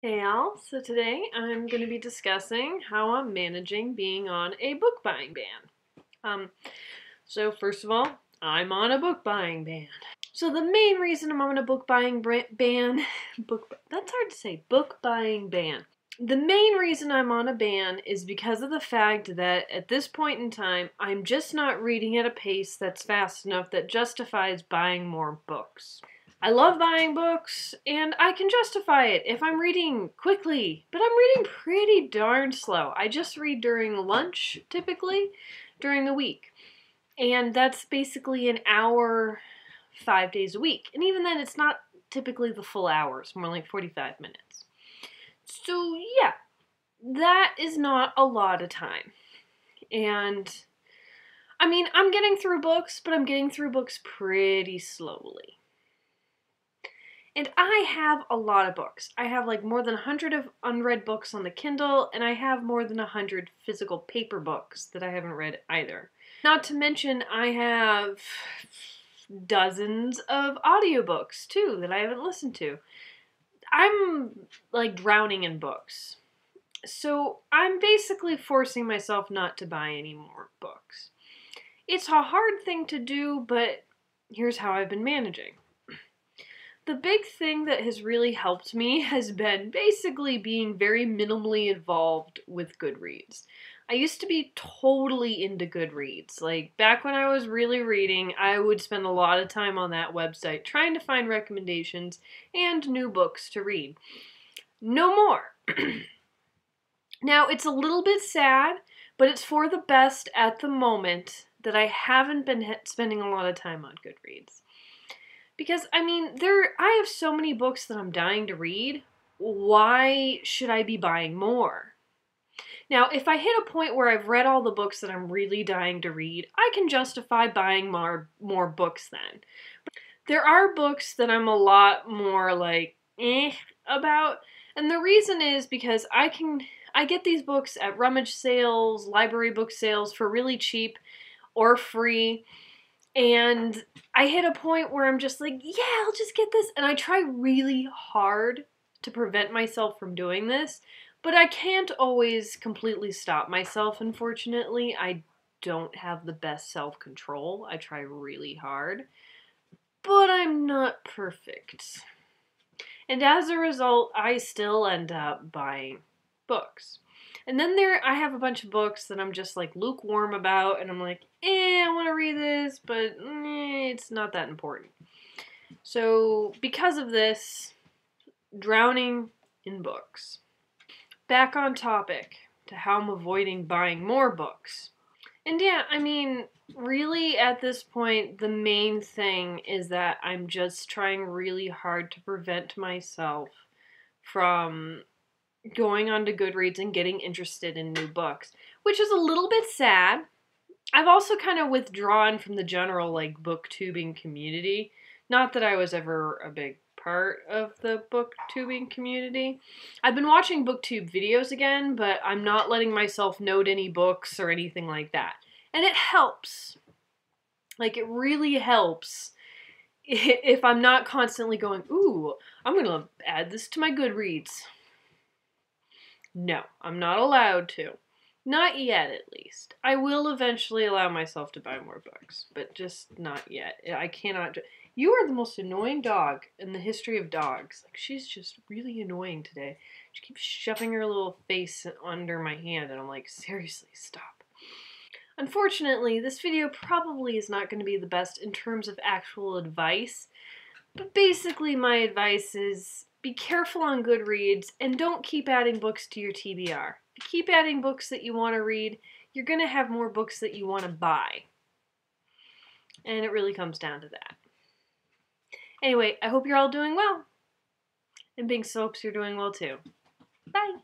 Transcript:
Hey all, so today I'm going to be discussing how I'm managing being on a book buying ban. So first of all, I'm on a book buying ban. So the main reason I'm on a book buying ban, that's hard to say, book buying ban. The main reason I'm on a ban is because of the fact that at this point in time, I'm just not reading at a pace that's fast enough that justifies buying more books. I love buying books, and I can justify it if I'm reading quickly, but I'm reading pretty darn slow. I just read during lunch, typically, during the week. And that's basically an hour, 5 days a week. And even then, it's not typically the full hour. It's more like 45 minutes. So, yeah, that is not a lot of time. And, I mean, I'm getting through books, but I'm getting through books pretty slowly. And I have a lot of books. I have like more than 100 of unread books on the Kindle, and I have more than 100 physical paper books that I haven't read either. Not to mention, I have dozens of audiobooks too that I haven't listened to. I'm like drowning in books. So I'm basically forcing myself not to buy any more books. It's a hard thing to do, but here's how I've been managing. The big thing that has really helped me has been basically being very minimally involved with Goodreads. I used to be totally into Goodreads. Like, back when I was really reading, I would spend a lot of time on that website trying to find recommendations and new books to read. No more. Now, it's a little bit sad, but it's for the best at the moment that I haven't been spending a lot of time on Goodreads. Because, I mean, I have so many books that I'm dying to read. Why should I be buying more? Now, if I hit a point where I've read all the books that I'm really dying to read, I can justify buying more books then. But there are books that I'm a lot more like, about. And the reason is because I get these books at rummage sales, library book sales for really cheap or free. And I hit a point where I'm just like, yeah, I'll just get this. And I try really hard to prevent myself from doing this, but I can't always completely stop myself, unfortunately. I don't have the best self-control. I try really hard, but I'm not perfect. And as a result, I still end up buying books. And then I have a bunch of books that I'm just like lukewarm about, and I'm like, I want to read this, but it's not that important. So because of this, drowning in books. Back on topic to how I'm avoiding buying more books. And yeah, I mean, really at this point, the main thing is that I'm just trying really hard to prevent myself from going onto Goodreads and getting interested in new books, which is a little bit sad. I've also kind of withdrawn from the general like booktubing community. Not that I was ever a big part of the booktubing community. I've been watching booktube videos again, but I'm not letting myself note any books or anything like that. And it helps. Like, it really helps if I'm not constantly going, ooh, I'm going to add this to my Goodreads. No, I'm not allowed to. Not yet, at least. I will eventually allow myself to buy more books, but just not yet. I cannot. You are the most annoying dog in the history of dogs. Like, she's just really annoying today. She keeps shoving her little face under my hand, and I'm like, seriously, stop. Unfortunately, this video probably is not going to be the best in terms of actual advice, but basically my advice is be careful on Goodreads and don't keep adding books to your TBR. If you keep adding books that you want to read, you're going to have more books that you want to buy. And it really comes down to that. Anyway, I hope you're all doing well. And Bing hopes you're doing well too. Bye!